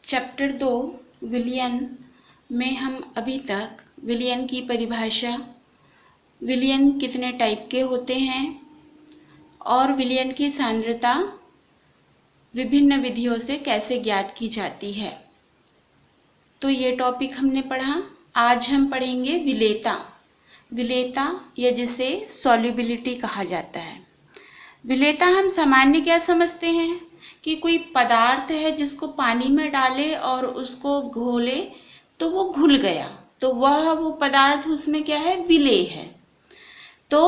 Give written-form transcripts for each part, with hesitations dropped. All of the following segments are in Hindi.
चैप्टर 2 विलयन में हम अभी तक विलयन की परिभाषा, विलयन कितने टाइप के होते हैं और विलयन की सांद्रता विभिन्न विधियों से कैसे ज्ञात की जाती है, तो ये टॉपिक हमने पढ़ा। आज हम पढ़ेंगे विलेयता। विलेयता या जिसे सॉल्युबिलिटी कहा जाता है। विलेयता हम सामान्य क्या समझते हैं कि कोई पदार्थ है जिसको पानी में डाले और उसको घोले तो वो घुल गया, तो वो पदार्थ उसमें क्या है, विलेय है। तो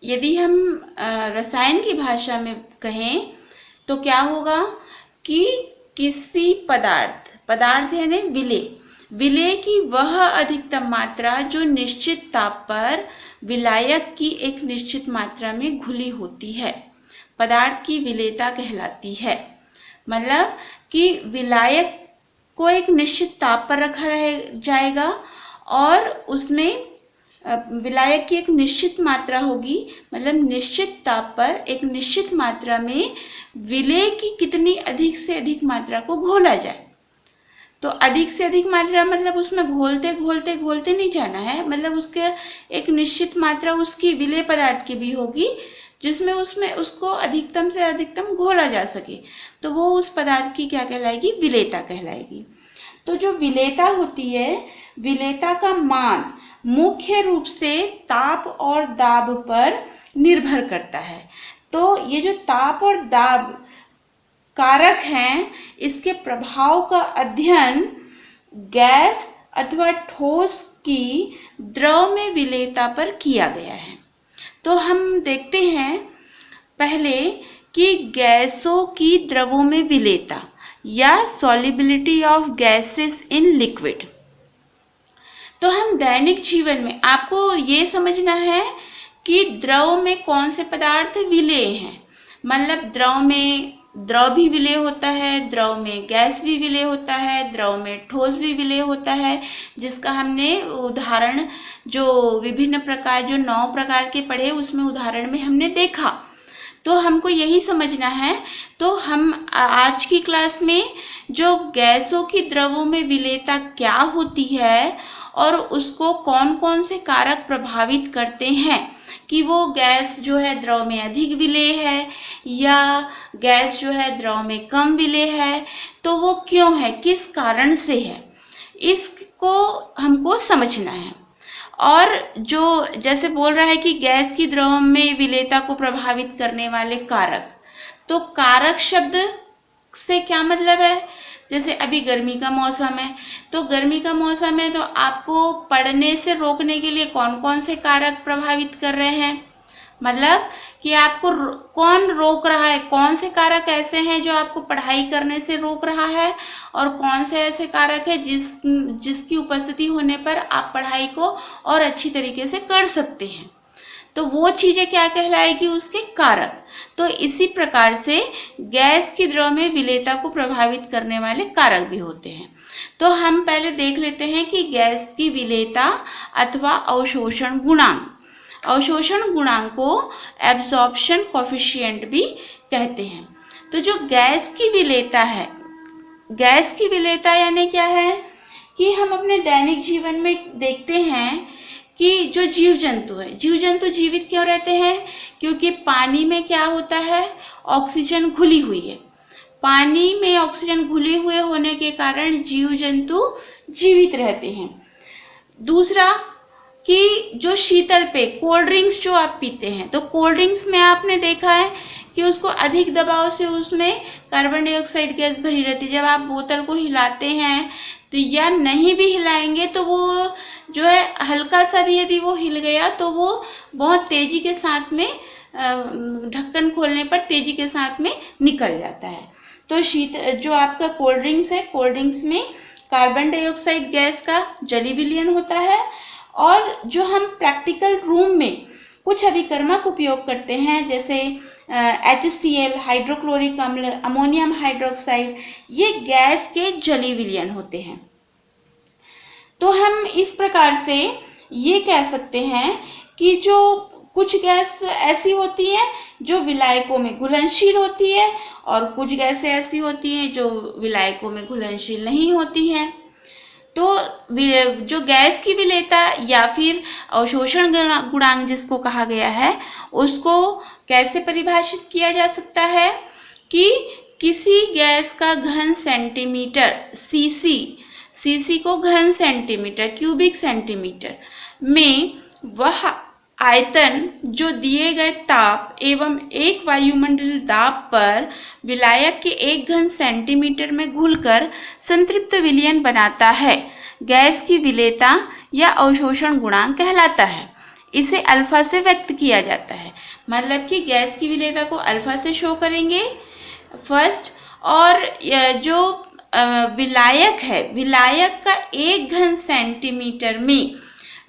यदि हम रसायन की भाषा में कहें तो क्या होगा कि किसी पदार्थ यानी विलेय की वह अधिकतम मात्रा जो निश्चित ताप पर विलायक की एक निश्चित मात्रा में घुली होती है, पदार्थ की विलेयता कहलाती है। मतलब कि विलायक को एक निश्चित ताप पर रखा जाएगा और उसमें विलायक की एक निश्चित मात्रा होगी, मतलब निश्चित ताप पर एक निश्चित मात्रा में विलेय की कितनी अधिक से अधिक मात्रा को घोला जाए। तो अधिक से अधिक मात्रा मतलब उसमें घोलते नहीं जाना है, मतलब उसके एक निश्चित मात्रा उसकी विलेय पदार्थ की भी होगी जिसमें उसको अधिकतम से अधिकतम घोला जा सके, तो वो उस पदार्थ की क्या कहलाएगी, विलेयता कहलाएगी। तो जो विलेयता होती है, विलेयता का मान मुख्य रूप से ताप और दाब पर निर्भर करता है। तो ये जो ताप और दाब कारक हैं, इसके प्रभाव का अध्ययन गैस अथवा ठोस की द्रव में विलेयता पर किया गया है। तो हम देखते हैं पहले कि गैसों की द्रवों में विलेयता या solubility of gases in liquid. तो हम दैनिक जीवन में आपको ये समझना है कि द्रव में कौन से पदार्थ विलेय हैं। मतलब द्रव भी विलेय होता है, द्रव में गैस भी विलेय होता है, द्रव में ठोस भी विलेय होता है, जिसका हमने उदाहरण जो विभिन्न प्रकार जो 9 प्रकार के पढ़े उसमें उदाहरण में हमने देखा। तो हमको यही समझना है। तो हम आज की क्लास में जो गैसों की द्रवों में विलेयता क्या होती है और उसको कौन कौन से कारक प्रभावित करते हैं कि वो गैस जो है द्रव में अधिक विलेय है या गैस जो है द्रव में कम विलेय है, तो वो क्यों है, किस कारण से है, इसको हमको समझना है। और जो जैसे बोल रहा है कि गैस की द्रव में विलेयता को प्रभावित करने वाले कारक, तो कारक शब्द से क्या मतलब है, जैसे अभी गर्मी का मौसम है, तो गर्मी का मौसम है तो आपको पढ़ने से रोकने के लिए कौन कौन से कारक प्रभावित कर रहे हैं, मतलब कि आपको कौन रोक रहा है, कौन से कारक ऐसे हैं जो आपको पढ़ाई करने से रोक रहा है और कौन से ऐसे कारक है जिसकी उपस्थिति होने पर आप पढ़ाई को और अच्छी तरीके से कर सकते हैं। तो वो चीजें क्या कहलाएगी, उसके कारक। तो इसी प्रकार से गैस की द्रव में विलेयता को प्रभावित करने वाले कारक भी होते हैं। तो हम पहले देख लेते हैं कि गैस की विलेयता अथवा अवशोषण गुणांक, अवशोषण गुणांक को एब्जॉर्प्शन कोफिशिएंट भी कहते हैं। तो जो गैस की विलेयता है, गैस की विलेयता यानी क्या है कि हम अपने दैनिक जीवन में देखते हैं कि जो जीव जंतु है, जीव जंतु जीवित क्यों रहते हैं, क्योंकि पानी में क्या होता है, ऑक्सीजन घुली हुई है। पानी में ऑक्सीजन घुले हुए होने के कारण जीव जंतु जीवित रहते हैं। दूसरा कि जो शीतल पेय कोल्ड ड्रिंक्स जो आप पीते हैं, तो कोल्ड ड्रिंक्स में आपने देखा है कि उसको अधिक दबाव से उसमें कार्बन डाइऑक्साइड गैस भरी रहती है। जब आप बोतल को हिलाते हैं तो या नहीं भी हिलाएंगे तो वो जो है हल्का सा भी यदि वो हिल गया तो वो बहुत तेजी के साथ में ढक्कन खोलने पर तेजी के साथ में निकल जाता है। तो जो आपका कोल्ड ड्रिंक्स है, कोल्ड ड्रिंक्स में कार्बन डाइऑक्साइड गैस का जलीय विलयन होता है। और जो हम प्रैक्टिकल रूम में कुछ अभिकर्मक उपयोग करते हैं जैसे HCl, हाइड्रोक्लोरिक अम्ल, अमोनियम हाइड्रोक्साइड, ये गैस के जलीय विलयन होते हैं। तो हम इस प्रकार से ये कह सकते हैं कि जो कुछ गैस ऐसी होती है जो विलायकों में घुलनशील होती है और कुछ गैसें ऐसी होती हैं जो विलायकों में घुलनशील नहीं होती हैं। तो जो गैस की विलेयता या फिर अवशोषण गुणांक जिसको कहा गया है, उसको कैसे परिभाषित किया जा सकता है कि किसी गैस का घन सेंटीमीटर सीसी को घन सेंटीमीटर क्यूबिक सेंटीमीटर में वह आयतन जो दिए गए ताप एवं एक वायुमंडलीय दाब पर विलायक के एक घन सेंटीमीटर में घुलकर संतृप्त विलयन बनाता है, गैस की विलेयता या अवशोषण गुणांक कहलाता है। इसे अल्फा से व्यक्त किया जाता है, मतलब कि गैस की विलेयता को अल्फा से शो करेंगे फर्स्ट, और जो विलायक है, विलायक का एक घन सेंटीमीटर में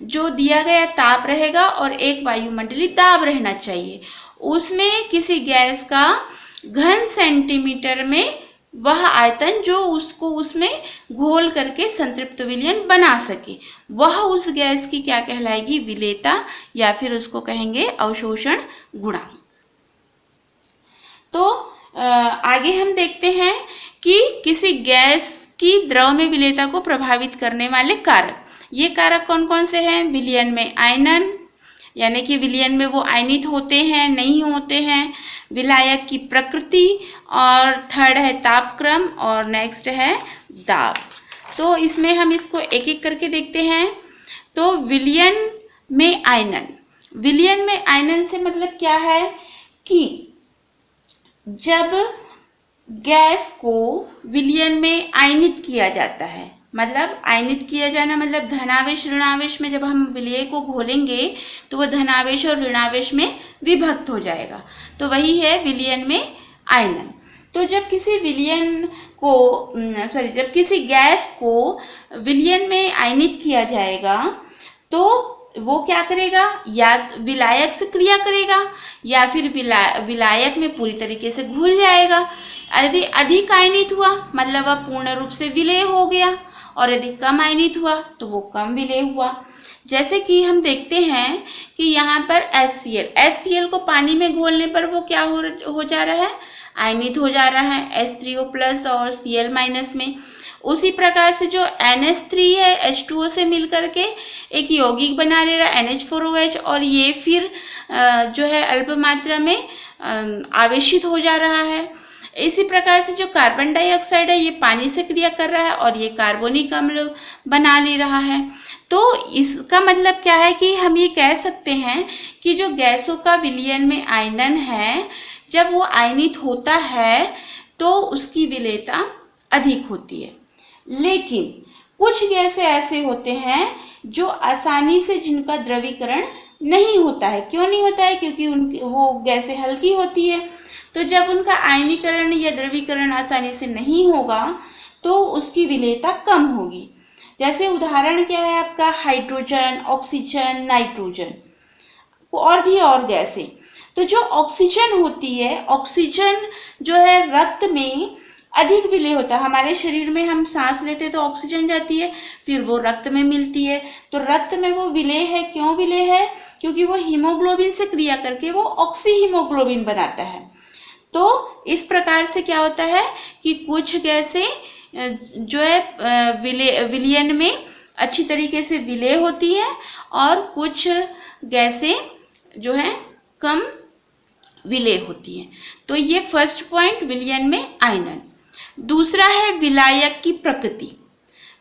जो दिया गया ताप रहेगा और एक वायुमंडलीय दाब रहना चाहिए, उसमें किसी गैस का घन सेंटीमीटर में वह आयतन जो उसको उसमें घोल करके संतृप्त विलयन बना सके, वह उस गैस की क्या कहलाएगी, विलेयता, या फिर उसको कहेंगे अवशोषण गुणांक। तो आगे हम देखते हैं कि किसी गैस की द्रव में विलेयता को प्रभावित करने वाले कारक। ये कारक कौन कौन से हैं? विलयन में आयनन, यानी कि विलयन में वो आयनित होते हैं नहीं होते हैं, विलायक की प्रकृति, और थर्ड है तापक्रम, और नेक्स्ट है दाब। तो इसमें हम इसको एक एक करके देखते हैं। तो विलयन में आयनन, विलयन में आयनन से मतलब क्या है कि जब गैस को विलयन में आयनित किया जाता है, मतलब आयनित किया जाना मतलब धनावेश ऋणावेश में जब हम विलेय को घोलेंगे तो वह धनावेश और ऋणावेश में विभक्त हो जाएगा, तो वही है विलयन में आयनन। तो जब किसी विलयन को जब किसी गैस को विलयन में आयनित किया जाएगा तो वो क्या करेगा, या विलायक से क्रिया करेगा या फिर विलायक में पूरी तरीके से घुल जाएगा। यदि अधिक आयनित हुआ मतलब वह पूर्ण रूप से विलेय हो गया, और यदि कम आयनित हुआ तो वो कम विलेय हुआ। जैसे कि हम देखते हैं कि यहाँ पर HCl को पानी में घोलने पर वो क्या हो जा रहा है, आयनित हो जा रहा है H3O+ और Cl- में। उसी प्रकार से जो NH3 है H2O से मिल करके एक यौगिक बना ले रहा है NH4OH, और ये फिर जो है अल्प मात्रा में आवेशित हो जा रहा है। इसी प्रकार से जो कार्बन डाइऑक्साइड है ये पानी से क्रिया कर रहा है और ये कार्बोनिक अम्ल बना ले रहा है। तो इसका मतलब क्या है कि हम ये कह सकते हैं कि जो गैसों का विलयन में आयनन है, जब वो आयनित होता है तो उसकी विलेयता अधिक होती है। लेकिन कुछ गैसें ऐसे होते हैं जो आसानी से जिनका द्रवीकरण नहीं होता है। क्यों नहीं होता है? क्योंकि वो गैसें हल्की होती है, तो जब उनका आयनीकरण या द्रवीकरण आसानी से नहीं होगा तो उसकी विलेयता कम होगी। जैसे उदाहरण क्या है आपका, हाइड्रोजन, ऑक्सीजन, नाइट्रोजन और भी और गैसें। तो जो ऑक्सीजन होती है, ऑक्सीजन जो है रक्त में अधिक विलेय होता है। हमारे शरीर में हम सांस लेते हैं तो ऑक्सीजन जाती है, फिर वो रक्त में मिलती है, तो रक्त में वो विलेय है। क्यों विलेय है? क्योंकि वो हीमोग्लोबिन से क्रिया करके वो ऑक्सी हीमोग्लोबिन बनाता है। तो इस प्रकार से क्या होता है कि कुछ गैसें जो है विलयन में अच्छी तरीके से विलेय होती है और कुछ गैसें जो है कम विलेय होती हैं। तो ये फर्स्ट पॉइंट विलयन में आयनन। दूसरा है विलायक की प्रकृति।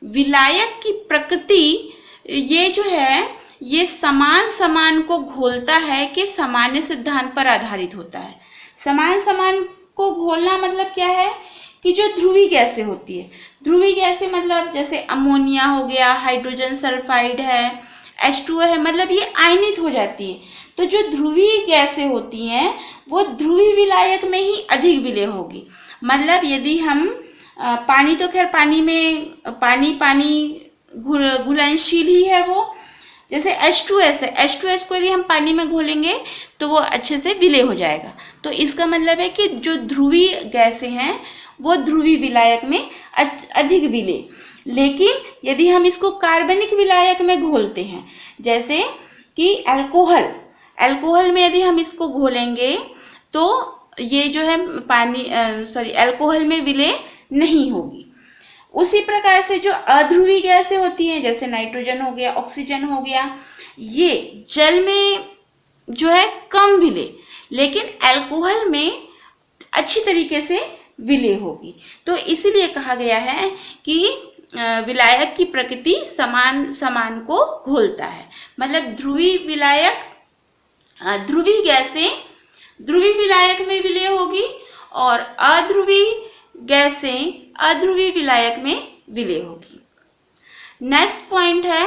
विलायक की प्रकृति ये जो है ये समान को घोलता है कि सामान्य सिद्धांत पर आधारित होता है। समान को घोलना मतलब क्या है कि जो ध्रुवीय गैसें होती है, ध्रुवीय गैसें मतलब जैसे अमोनिया हो गया, हाइड्रोजन सल्फाइड है, H2O है, मतलब ये आयनित हो जाती है। तो जो ध्रुवीय गैसें होती हैं वो ध्रुवीय विलायक में ही अधिक विलेय होगी। मतलब यदि हम पानी, तो खैर पानी में पानी घुलनशील ही है वो, जैसे H2S है, H2S को यदि हम पानी में घोलेंगे तो वो अच्छे से विलेय हो जाएगा। तो इसका मतलब है कि जो ध्रुवीय गैसें हैं वो ध्रुवीय विलायक में अधिक विलेय। लेकिन यदि हम इसको कार्बनिक विलायक में घोलते हैं, जैसे कि अल्कोहल, अल्कोहल में यदि हम इसको घोलेंगे तो ये जो है अल्कोहल में विलय नहीं होगी। उसी प्रकार से जो अध्रुवी गैसें होती हैं, जैसे नाइट्रोजन हो गया, ऑक्सीजन हो गया, ये जल में जो है कम विलय, लेकिन अल्कोहल में अच्छी तरीके से विलय होगी। तो इसीलिए कहा गया है कि विलायक की प्रकृति समान समान को घोलता है। मतलब ध्रुवी विलायक, ध्रुवी गैसें ध्रुवी विलायक में विलय होगी और अध्रुवी गैसें अध्रुवी विलायक में विलय होगी। नेक्स्ट पॉइंट है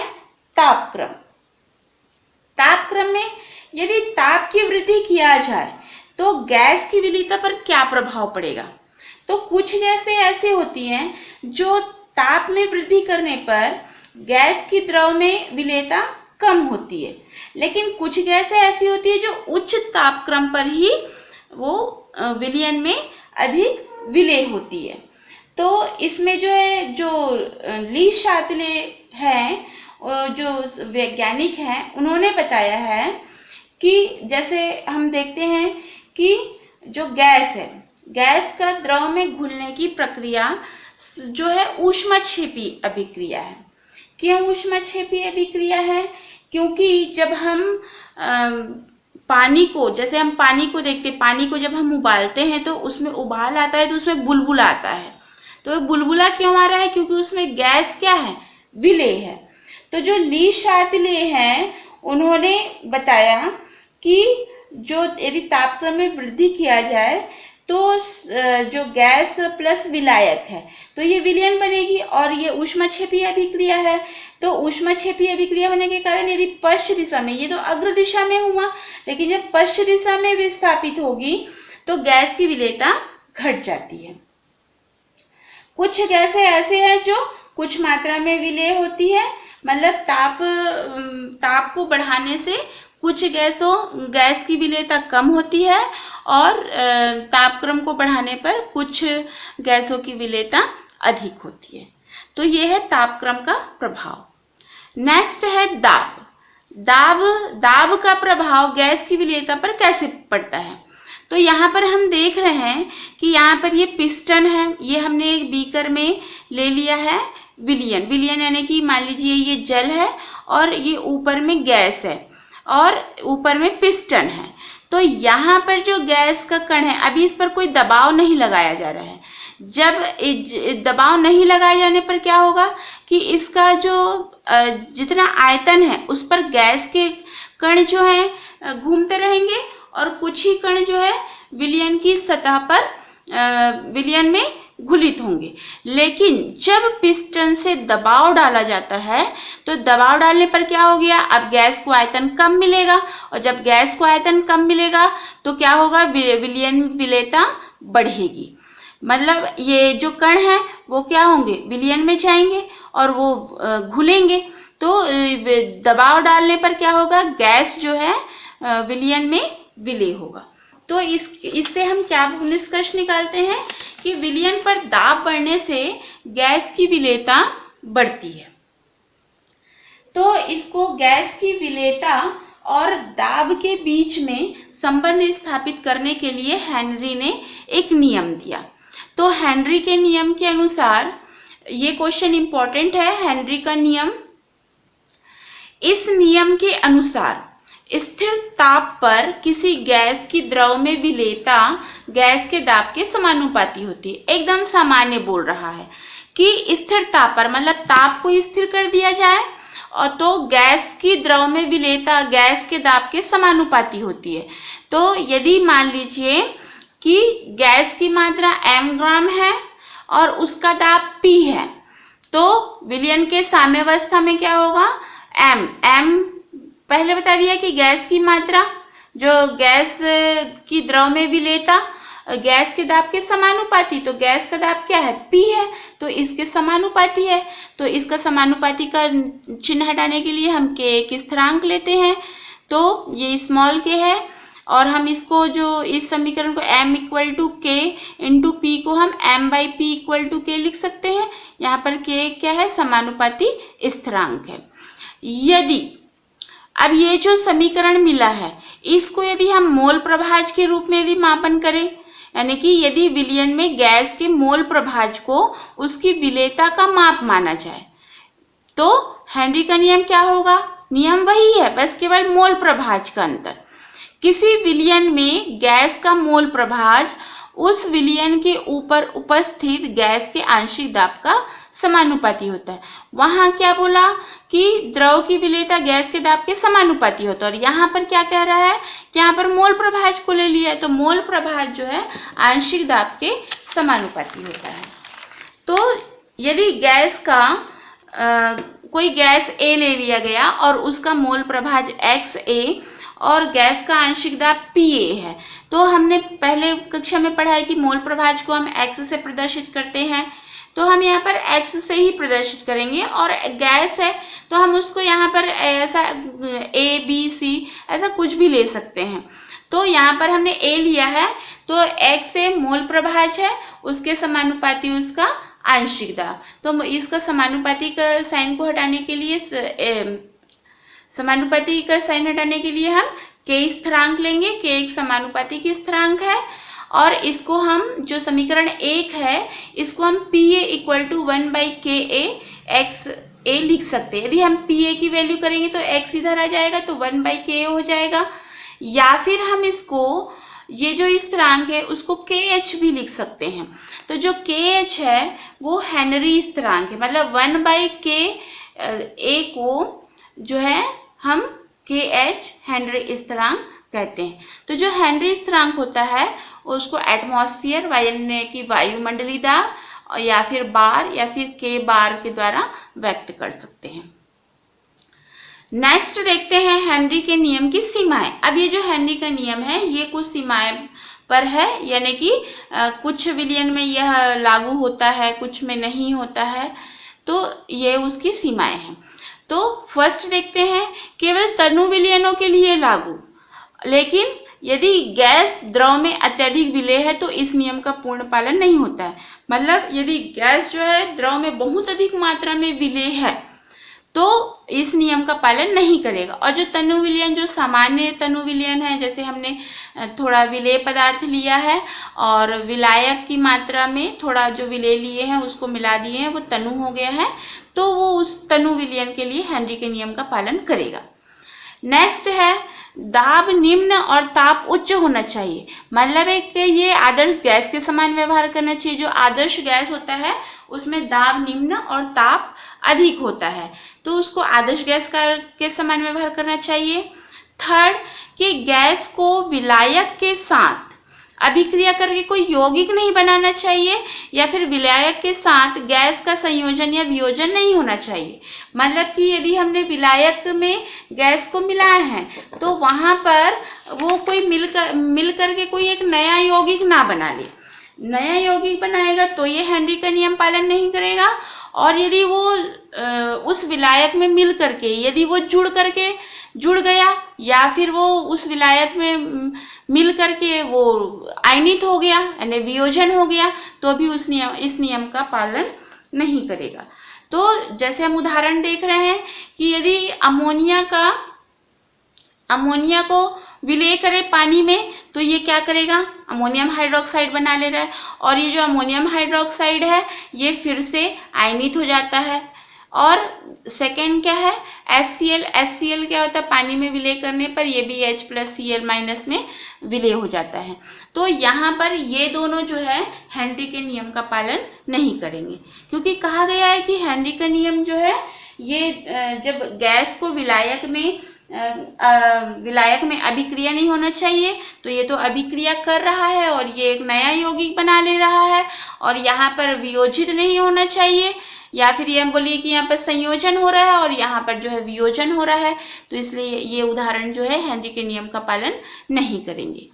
तापक्रम। तापक्रम में यदि ताप की वृद्धि किया जाए तो गैस की विलेयता पर क्या प्रभाव पड़ेगा? तो कुछ गैसें ऐसी होती हैं जो ताप में वृद्धि करने पर गैस की द्रव में विलेयता कम होती है, लेकिन कुछ गैसें ऐसी होती है जो उच्च तापक्रम पर ही वो विलयन में अधिक विलय होती है। तो इसमें जो है, जो ली शातले हैं, जो वैज्ञानिक हैं, उन्होंने बताया है कि जैसे हम देखते हैं कि जो गैस है, गैस का द्रव में घुलने की प्रक्रिया जो है ऊष्मक्षेपी अभिक्रिया है। क्यों ऊष्मक्षेपी अभिक्रिया है? क्योंकि जब हम पानी को, जैसे हम पानी को देखते, पानी को जब हम उबालते हैं तो उसमें उबाल आता है, तो उसमें बुलबुला आता है। तो बुलबुला क्यों आ रहा है? क्योंकि उसमें गैस क्या है? विलय है। तो जो ली शातले हैं, उन्होंने बताया कि जो यदि तापक्रम में वृद्धि किया जाए तो जो गैस प्लस विलायक है तो ये विलयन बनेगी, और ये ऊष्मक्षेपी अभिक्रिया है। तो ऊष्मक्षेपी अभिक्रिया होने के कारण यदि पश्च दिशा में, ये तो अग्र दिशा में हुआ, लेकिन जब पश्च दिशा में विस्थापित होगी तो गैस की विलेयता घट जाती है। कुछ गैसें ऐसे हैं जो कुछ मात्रा में विलय होती है, मतलब ताप को बढ़ाने से कुछ गैस की विलेयता कम होती है और तापक्रम को बढ़ाने पर कुछ गैसों की विलेयता अधिक होती है। तो ये है तापक्रम का प्रभाव। नेक्स्ट है दाब का प्रभाव गैस की विलेयता पर कैसे पड़ता है? तो यहाँ पर हम देख रहे हैं कि यहाँ पर ये पिस्टन है, ये हमने एक बीकर में ले लिया है विलयन यानी कि मान लीजिए ये जल है और ये ऊपर में गैस है और ऊपर में पिस्टन है। तो यहाँ पर जो गैस का कण है, अभी इस पर कोई दबाव नहीं लगाया जा रहा है। जब दबाव नहीं लगाए जाने पर क्या होगा कि इसका जो जितना आयतन है उस पर गैस के कण जो है घूमते रहेंगे और कुछ ही कण जो है विलयन की सतह पर विलयन में घुलित होंगे। लेकिन जब पिस्टन से दबाव डाला जाता है तो दबाव डालने पर क्या हो गया, अब गैस को आयतन कम मिलेगा, और जब गैस को आयतन कम मिलेगा तो क्या होगा, विलयन विलेयता बढ़ेगी। मतलब ये जो कण है वो क्या होंगे, विलयन में जाएंगे और वो घुलेंगे। तो दबाव डालने पर क्या होगा, गैस जो है विलयन में विलय होगा। तो इससे हम क्या निष्कर्ष निकालते हैं कि विलयन पर दाब बढ़ने से गैस की विलेयता बढ़ती है। तो इसको गैस की विलेयता और दाब के बीच में संबंध स्थापित करने के लिए हेनरी ने एक नियम दिया। तो हेनरी के नियम के अनुसार, ये क्वेश्चन इंपॉर्टेंट है, हेनरी का नियम, इस नियम के अनुसार स्थिर ताप पर किसी गैस की द्रव में विलेयता गैस के दाब के समानुपाती होती है। एकदम सामान्य बोल रहा है कि स्थिर ताप पर, मतलब ताप को स्थिर कर दिया जाए और तो गैस की द्रव में विलेयता गैस के दाब के समानुपाती होती है। तो यदि मान लीजिए कि गैस की मात्रा m ग्राम है और उसका दाब P है, तो विलयन के साम्यावस्था में क्या होगा, m पहले बता दिया कि गैस की मात्रा, जो गैस की द्रव में विलेयता गैस के दाब के समानुपाती, तो गैस का दाब क्या है, P है, तो इसके समानुपाती है। तो इसका समानुपाती का चिन्ह हटाने के लिए हम K एक स्थिरांक लेते हैं, तो ये स्मॉल k है, और हम इसको जो इस समीकरण को m equal to k into P को हम m by P equal to k लिख सकते हैं। यहाँ पर k क्या है, समानुपाती स्थिरांक है। यदि अब ये जो समीकरण मिला है इसको यदि हम मोल प्रभाज के रूप में भी मापन करें, यानी कि यदि विलयन में गैस के मोल प्रभाज को उसकी विलेयता का माप माना जाए तो हेनरी का नियम क्या होगा? नियम वही है, बस केवल मोल प्रभाज का अंतर। किसी विलयन में गैस का मोल प्रभाज उस विलयन के ऊपर उपस्थित गैस के आंशिक दाब का समानुपाती होता है। वहां क्या बोला कि द्रव की विलेयता गैस के दाब के समानुपाती होता है, और यहाँ पर क्या कह रहा है कि यहाँ पर मोल प्रभाज को ले लिया है, तो मोल प्रभाज जो है आंशिक दाब के समानुपाती होता है। तो यदि गैस का कोई गैस A ले लिया गया और उसका मोल प्रभाज XA और गैस का आंशिक दाब PA है, तो हमने पहले कक्षा में पढ़ा है कि मोल प्रभाज को हम X से प्रदर्शित करते हैं, तो हम यहाँ पर X से ही प्रदर्शित करेंगे, और गैस है तो हम उसको यहाँ पर ऐसा A B C ऐसा कुछ भी ले सकते हैं। तो यहाँ पर हमने A लिया है तो XA मोल प्रभाज है, उसके समानुपाती उसका आंशिक दाब। तो इसका समानुपाती का साइन को हटाने के लिए समानुपाती का साइन हटाने के लिए हम K स्थिरांक लेंगे। K एक समानुपाती की स्थिरांक है, और इसको हम जो समीकरण 1 है इसको हम PA equal to 1/KA XA लिख सकते हैं। यदि हम PA की वैल्यू करेंगे तो X इधर आ जाएगा तो 1/KA हो जाएगा, या फिर हम इसको ये जो स्थिरांक है उसको KH भी लिख सकते हैं। तो जो KH है वो हेनरी स्थिरांक है, मतलब 1/KA को जो है हम KH हेनरी स्थिरांक कहते हैं। तो जो हेनरी स्थिरांक होता है उसको एटमॉस्फेयर यानी कि वायुमंडलीय दाब या फिर बार या फिर K बार के द्वारा व्यक्त कर सकते हैं। नेक्स्ट देखते हैं हेनरी के नियम की सीमाएं। अब ये जो हेनरी का नियम है ये कुछ सीमाएं पर है, यानी कि कुछ विलयन में यह लागू होता है, कुछ में नहीं होता है, तो ये उसकी सीमाएं हैं। तो फर्स्ट देखते हैं केवल तनु विलयनों के लिए लागू, लेकिन यदि गैस द्रव में अत्यधिक विलेय है तो इस नियम का पूर्ण पालन नहीं होता है। मतलब यदि गैस जो है द्रव में बहुत अधिक मात्रा में विलेय है तो इस नियम का पालन नहीं करेगा। और जो तनु विलयन, जो सामान्य तनु विलयन है, जैसे हमने थोड़ा विलेय पदार्थ लिया है और विलायक की मात्रा में थोड़ा जो विलेय लिए हैं उसको मिला दिए हैं, वो तनु हो गया है, तो वो उस तनु विलयन के लिए हेनरी के नियम का पालन करेगा। नेक्स्ट है दाब निम्न और ताप उच्च होना चाहिए। मतलब है कि ये आदर्श गैस के समान व्यवहार करना चाहिए। जो आदर्श गैस होता है उसमें दाब निम्न और ताप अधिक होता है, तो उसको आदर्श गैस के समान व्यवहार करना चाहिए। थर्ड कि गैस को विलायक के साथ अभिक्रिया करके कोई यौगिक नहीं बनाना चाहिए, या फिर विलायक के साथ गैस का संयोजन या वियोजन नहीं होना चाहिए। मतलब कि यदि हमने विलायक में गैस को मिलाया है तो वहां पर वो कोई मिल करके कोई एक नया यौगिक ना बना ले। नया यौगिक बनाएगा तो ये हेनरी का नियम पालन नहीं करेगा, और यदि वो उस विलायक में मिल करके यदि वो जुड़ गया या फिर वो उस विलायक में मिल करके वो आयनित हो गया यानी वियोजन हो गया, तो भी इस नियम का पालन नहीं करेगा। तो जैसे हम उदाहरण देख रहे हैं कि यदि अमोनिया को विलेय करे पानी में तो ये क्या करेगा, अमोनियम हाइड्रोक्साइड बना ले रहा है, और ये जो अमोनियम हाइड्रोक्साइड है ये फिर से आयनित हो जाता है। और सेकेंड क्या है, HCl क्या होता है, पानी में विलेय करने पर ये भी H+Cl- में विलेय हो जाता है। तो यहाँ पर ये दोनों जो है हेनरी के नियम का पालन नहीं करेंगे, क्योंकि कहा गया है कि हेनरी का नियम जो है ये जब गैस को विलायक में अभिक्रिया नहीं होना चाहिए, तो ये तो अभिक्रिया कर रहा है और ये एक नया यौगिक बना ले रहा है, और यहाँ पर वियोजित नहीं होना चाहिए, या फिर ये हम बोलिए कि यहाँ पर संयोजन हो रहा है और यहाँ पर जो है वियोजन हो रहा है, तो इसलिए ये उदाहरण जो है हेनरी के नियम का पालन नहीं करेंगे।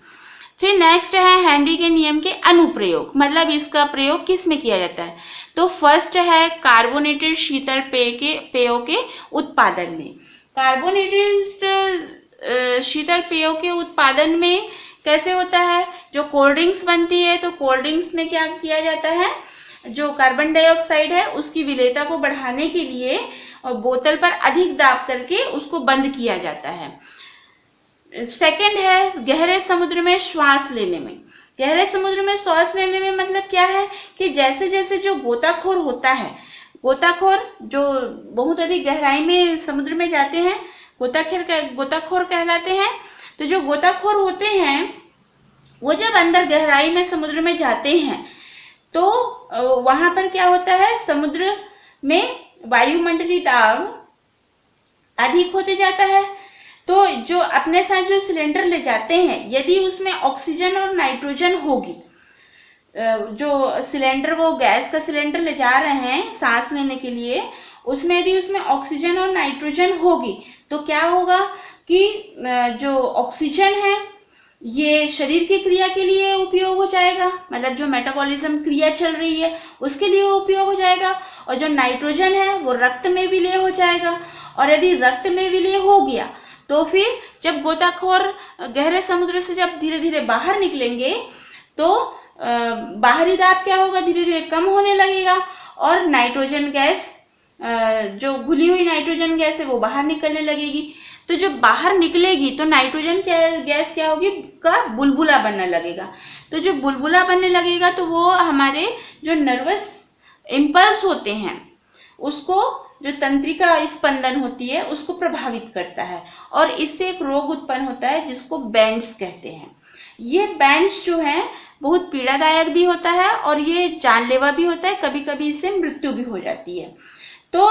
फिर नेक्स्ट है हेनरी के नियम के अनुप्रयोग, मतलब इसका प्रयोग किस में किया जाता है। तो फर्स्ट है कार्बोनेटेड शीतल पेयों के उत्पादन में। कार्बोनेटेड शीतल पेयों के उत्पादन में कैसे होता है, जो कोल्ड ड्रिंक्स बनती है तो कोल्ड ड्रिंक्स में क्या किया जाता है, जो कार्बन डाइऑक्साइड है उसकी विलेयता को बढ़ाने के लिए और बोतल पर अधिक दाब करके उसको बंद किया जाता है। सेकंड है गहरे समुद्र में श्वास लेने में। गहरे समुद्र में श्वास लेने में मतलब क्या है कि जैसे जैसे जो गोताखोर होता है, गोताखोर जो बहुत अधिक गहराई में समुद्र में जाते हैं गोताखोर कहलाते हैं। तो जो गोताखोर होते हैं वो जब अंदर गहराई में समुद्र में जाते हैं तो वहां पर क्या होता है, समुद्र में वायुमंडलीय दाब अधिक होते जाता है। तो जो अपने साथ जो सिलेंडर ले जाते हैं, यदि उसमें ऑक्सीजन और नाइट्रोजन होगी, जो सिलेंडर वो गैस का सिलेंडर ले जा रहे हैं सांस लेने के लिए, उसमें यदि उसमें ऑक्सीजन और नाइट्रोजन होगी तो क्या होगा कि जो ऑक्सीजन है ये शरीर की क्रिया के लिए उपयोग हो जाएगा, मतलब जो मेटाबॉलिज्म क्रिया चल रही है उसके लिए उपयोग हो जाएगा। और जो नाइट्रोजन है वो रक्त में विलय हो जाएगा, और यदि रक्त में विलय हो गया तो फिर जब गोताखोर गहरे समुद्र से जब धीरे धीरे बाहर निकलेंगे तो बाहरी दाब क्या होगा, धीरे धीरे कम होने लगेगा और नाइट्रोजन गैस, जो घुली हुई नाइट्रोजन गैस है वो बाहर निकलने लगेगी। तो जब बाहर निकलेगी तो नाइट्रोजन गैस क्या होगी का बुलबुला बनने लगेगा। तो जो बुलबुला बनने लगेगा तो वो हमारे जो नर्वस इम्पल्स होते हैं उसको, जो तंत्रिका स्पंदन होती है उसको प्रभावित करता है, और इससे एक रोग उत्पन्न होता है जिसको बैंड्स कहते हैं। ये बैंड्स जो है बहुत पीड़ादायक भी होता है और ये जानलेवा भी होता है, कभी कभी इससे मृत्यु भी हो जाती है। तो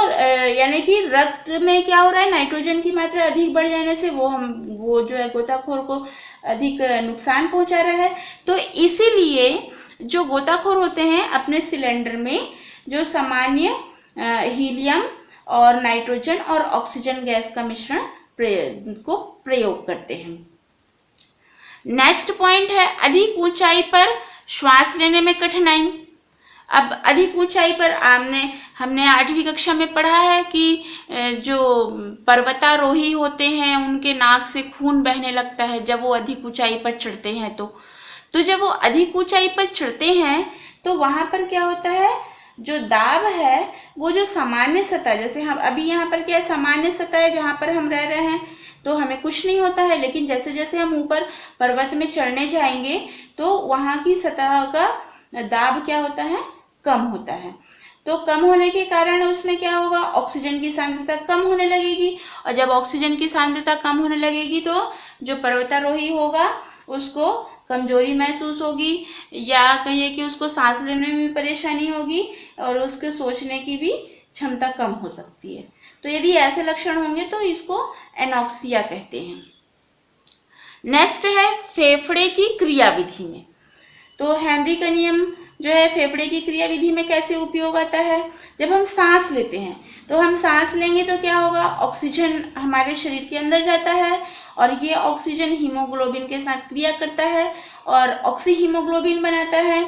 यानी कि रक्त में क्या हो रहा है, नाइट्रोजन की मात्रा अधिक बढ़ जाने से वो जो है गोताखोर को अधिक नुकसान पहुंचा रहा है। तो इसीलिए जो गोताखोर होते हैं अपने सिलेंडर में जो सामान्य हीलियम और नाइट्रोजन और ऑक्सीजन गैस का मिश्रण को प्रयोग करते हैं। नेक्स्ट पॉइंट है अधिक ऊंचाई पर श्वास लेने में कठिनाई। अब अधिक ऊंचाई पर हमने 8वीं कक्षा में पढ़ा है कि जो पर्वतारोही होते हैं उनके नाक से खून बहने लगता है जब वो अधिक ऊंचाई पर चढ़ते हैं। तो जब वो अधिक ऊंचाई पर चढ़ते हैं तो वहां पर क्या होता है, जो दाब है वो जो सामान्य सतह, जैसे हम अभी यहाँ पर क्या है, सामान्य सतह है जहाँ पर हम रह रहे हैं तो हमें कुछ नहीं होता है, लेकिन जैसे जैसे हम ऊपर पर्वत में चढ़ने जाएंगे तो वहां की सतह का दाब क्या होता है, कम होता है। तो कम होने के कारण उसमें क्या होगा, ऑक्सीजन की सांद्रता कम होने लगेगी, और जब ऑक्सीजन की सांद्रता कम होने लगेगी तो जो पर्वतारोही होगा उसको कमजोरी महसूस होगी, या कहिए कि उसको सांस लेने में भी परेशानी होगी और उसके सोचने की भी क्षमता कम हो सकती है। तो यदि ऐसे लक्षण होंगे तो इसको एनॉक्सिया कहते हैं। नेक्स्ट है फेफड़े की क्रियाविधि में। तो हेनरी का नियम जो है फेफड़े की क्रियाविधि में कैसे उपयोग आता है, जब हम सांस लेते हैं तो हम सांस लेंगे तो क्या होगा, ऑक्सीजन हमारे शरीर के अंदर जाता है और ये ऑक्सीजन हीमोग्लोबिन के साथ क्रिया करता है और ऑक्सी हीमोग्लोबिन बनाता है।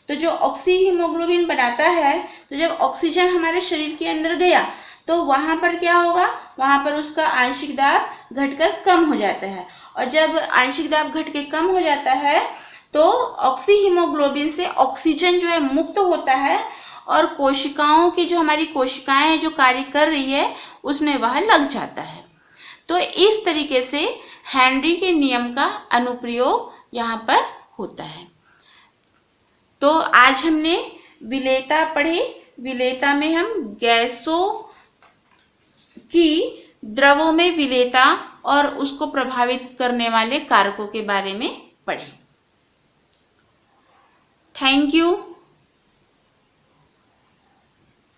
तो जो ऑक्सी हीमोग्लोबिन बनाता है, तो जब ऑक्सीजन हमारे शरीर के अंदर गया तो वहां पर क्या होगा, वहां पर उसका आंशिक दाब घटकर कम हो जाता है, और जब आंशिक दाब घट के कम हो जाता है तो ऑक्सी हीमोग्लोबिन से ऑक्सीजन जो है मुक्त होता है और कोशिकाओं की, जो हमारी कोशिकाएं जो कार्य कर रही है उसमें वह लग जाता है। तो इस तरीके से हेनरी के नियम का अनुप्रयोग यहाँ पर होता है। तो आज हमने विलेयता पढ़ी। विलेयता में हम गैसों की द्रवों में विलेयता और उसको प्रभावित करने वाले कारकों के बारे में पढ़े। Thank you.